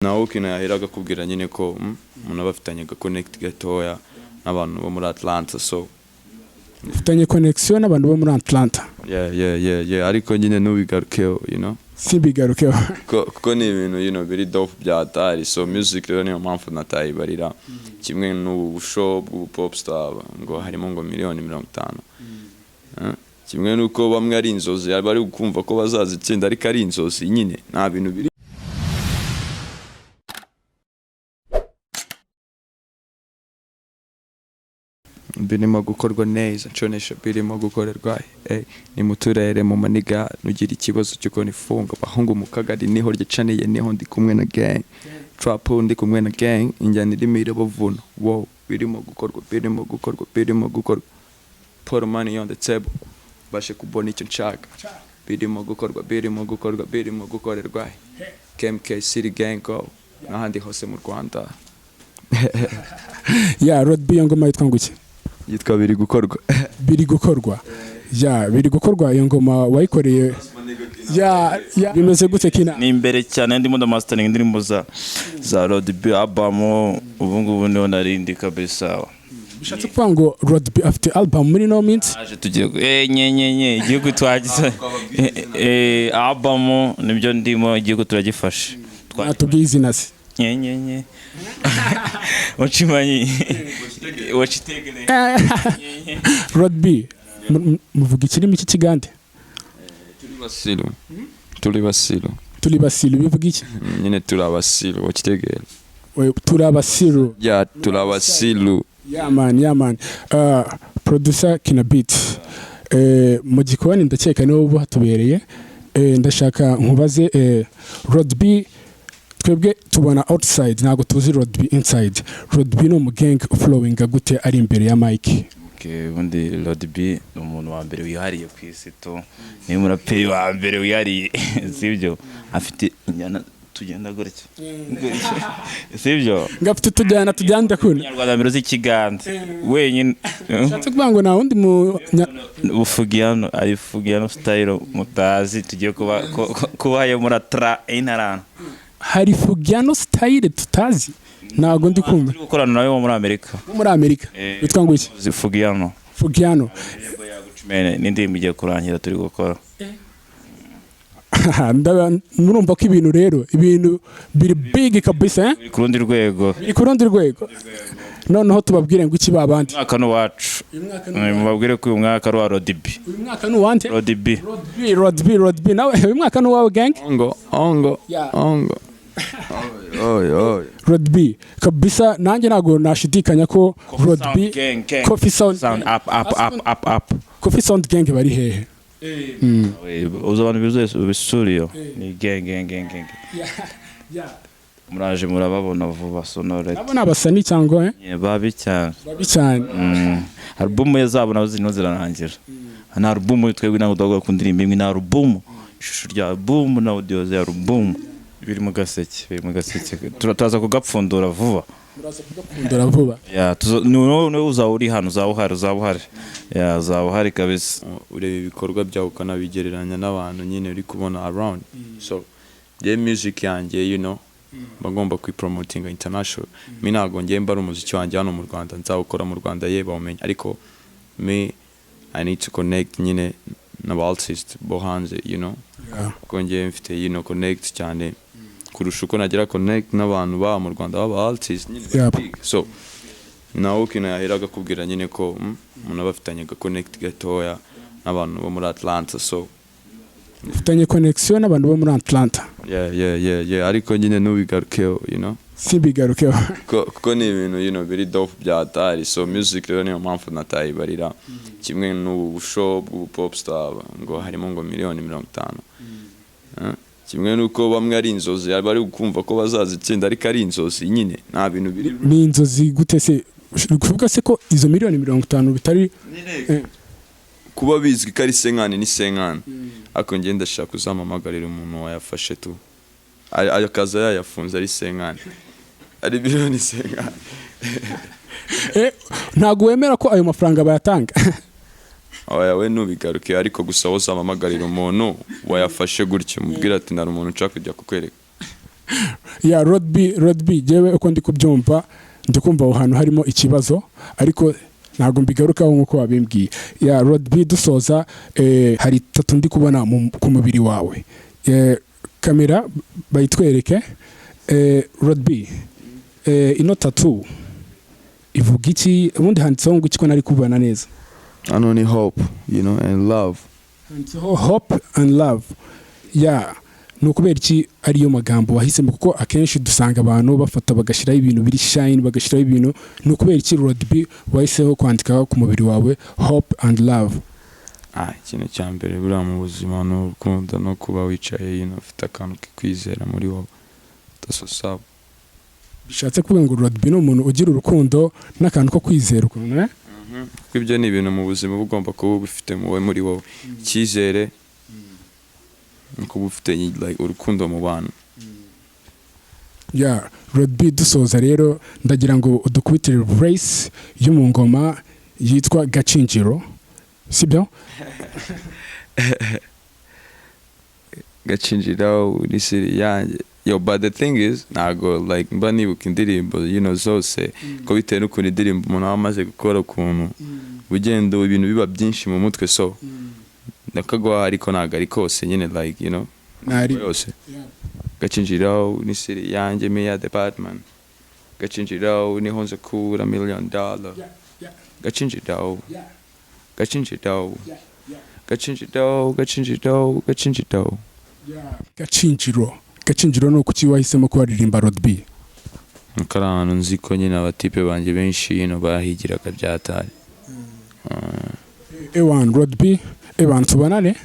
naho kintu yaheraga kubwira nyine ko umuntu aba afitanye connect gatoya n'abantu bo muri Atlanta, so ufitanye connection n'abantu bo muri Atlanta. Yeah, ariko nyine nubigarukeho, you know, simbigarukeho kuko ni ibintu, you know, biri dope bya atari, so music rero niyo mpamvu natayibarira kimwe n'ubu show bw'ubu pop star ngo harimo ngo miliyoni 50, kimwe nuko bamwe ari inzozi bari kumva ko bazazitsinda ariko ari inzozi nyine, nta bintu biri birimo gukorwa neza, conesha birimo gukorerwa. Ni muturere mu maniga nugira ikibazo cyuko nifunga bahungu mu kagari niho ryacaniye, niho ndi kumwe na gang trap, ndi kumwe na gang injyana irimire bavuno. Wow, birimo gukorwa put money on the table bashe kubona icyo nshaka, birimo gukorerwa KMK City Gang go n'ahandi hose mu Rwanda. ya Road B ngoma yitwa nguki? Yitwa biri gukorwa. Biri gukorwa. Ya biri gukorwa, iyo ngoma wayikoreye ya bimeze gute kina? Ni imbere cyane ndimo mastering indirimbo za Road B album, ubu ngubu niho narindi kabisa. Bishatse kuvuga ngo Road B afite album muri no minsi? Aje tugiye nye igihugu twagize album nibyo ndimo, igihugu turagifashe. Twatubwiye izina se? Nye wachimanyi wachitegene Road B muvuga ikirimi cy'ikigande? Turi basilu bivuga iki? nyine turi abasilu, wachitegene turi abasilu. ya turi abasilu. Yeah man producer Kina Beat, mu gikoni ndakeka niwo ubu hatubereye. Ndashaka nkubaze Road B, twebwe tubona outside ntago tuzi Road B inside. Road B no mu gang flowing gute ari imbere ya mic? Ubundi Road B ni umuntu wa mbere wihariye ku isi to, ni umuraperi wa mbere wihariye sibyo, afite injyana tugenda gutya sibyo, ngafite tujyana ndakuna Nyarwanda mbere z'ikigande wenyine. Shatse kuvuga ngo nta wundi mu Fugiano ari Fugiano style mutazi, tugiye kuba yo muri tra inarana. Hari Fugiano style tutazi? Ntago ndi kumva. Gukorana nawe muri Amerika. Muri Amerika bitwa ngo iki? Fugiano n'indirimbo igiye kurangira turi gukora. Murumva ko ibintu rero biri big kabisa, ku rundi rwego. Noneho tubabwire ngo iki babandi mwaka no wacu, mubabwire ko uyu mwaka ari Road B. Uyu mwaka ni wande? Road B nawe uyu mwaka ni wawe gang? Ongo Road B kabisa, nanjye ntago nashidikanya ko Road B Coffee Sound up Coffee Sound gang bari hehe? Uzabana bizuriyo ni gang. Muraje murababona vuba sonore. Nabona abasani cyangwa babi cyane. Album yazabo nazo zino zirarangira. Na album twebwe ntabwo dogwa kundirimba imwe, na album ishusho rya album na audio za album biri mu gaseke. Turaza kugapfundura vuba. Ya no uzawuri hano uzawuhari. Ya uzawuhari kabisa. Ureba ibikorwa byawe ukanabigereranya n'abantu nyine uri kubona around. So the music yanjye, you know, bagomba kwipromoting international. Mimi ntago ngiye mbara umuziki wanjye hano mu Rwanda, nzawukora mu Rwanda bawumenya, ariko me I need to connect nyine n'aba artists bo hanze, you know, kuko ngiye mfite, you know, connect cyane kurusha uko nagira connect n'abantu ba mu Rwanda baba artists nyine. So naho kintu yaheraga kubwira nyine ko umuntu aba afitanye connect gatoya n'abantu bo muri Atlanta, so ufitanye connection n'abantu bo muri Atlanta. Yeah, ariko nyine nubigarukeho, you know, simbigarukeho kuko ni ibintu, you know, biri dope bya atari, so music rero niyo mpamvu natayibarira kimwe n'ubu show bw'ubu pop star ngo harimo ngo miliyoni 50, kimwe nuko bamwe ari inzozi bari kumva ko bazazitsinda ariko ari inzozi nyine, nta bintu biri. Ni inzozi gute se? Kuvuga se ko izo miliyoni 50 bitari kuba bizwi ko ari senkani ni senkani, ariko ngiye ndashaka uzamamagarira umuntu wayafashe tu, ayo kaza yayafunze ari senkani, ari miliyoni senkani. Ntago wemera ko ayo mafaranga bayatanga? Oya, we nubigaruke, ariko gusa uzamamagarira umuntu wayafashe gutyo, mubwira ati ndari umuntu nshaka kujya kukwereka. ya Road B jewe uko ndi kubyumva ndikumva aho hantu harimo ikibazo ariko ntabwo mbigarukaho nk'uko wabimbwiye. Ya Road B dusoza hari tatu ndi kubona ku mubiri wawe. Kamera bayitwereke. Road B ino tatu ivuga iki? Ubundi handitseho ngo iki ko nari kubona neza? Hano ni hope, you know, and love. Handitseho hope and love. Ya ni ukubera iki ariyo magambo wahisemo? Kuko akenshi dusanga abantu bafata bagashyiraho ibintu biri shine, bagashyiraho ibintu. Ni ukubera iki Road B wahiseho kwandika ku mubiri wawe hope and love? Ikintu cya mbere buriya mu buzima ni urukundo no kuba wicaye ufite akantu kikwizera muri wowe. Dasosaba. Bishatse kuvuga ngo Road B ni umuntu ugira urukundo n'akantu ko kwizera ukuntu kuko ibyo ni ibintu mu buzima bugomba kuba bifite muri wowe. Icyizere kuba ufite like urukundo mu bantu. Ya Road B dusoza rero ndagira ngo udukubitire race yo mu ngoma yitwa Gacinjiro, sibyo? Gacinjiro ni siri yanjye. Yo, but the thing is, nago like mba nibuka indirimbo zose ko bitewe n'ukuntu indirimbo umuntu aba amaze gukora ukuntu bugendo ibintu biba byinshi mu mutwe, so nakagwa ariko ntago ari kose nyine like nari yose. Gacinjiro ni siri yanjye me at the Batman. Gacinjiro ni honze kura $1 million. Gacinjiro Gacinjiro Gacinjiro Gacinjiro Gacinjiro no kuki wahisemo kuririmba Road B? Nkarano nzi ko nyine abatipe banje benshi bahigiraga byatari. Ewan Road B, ewan tubanane.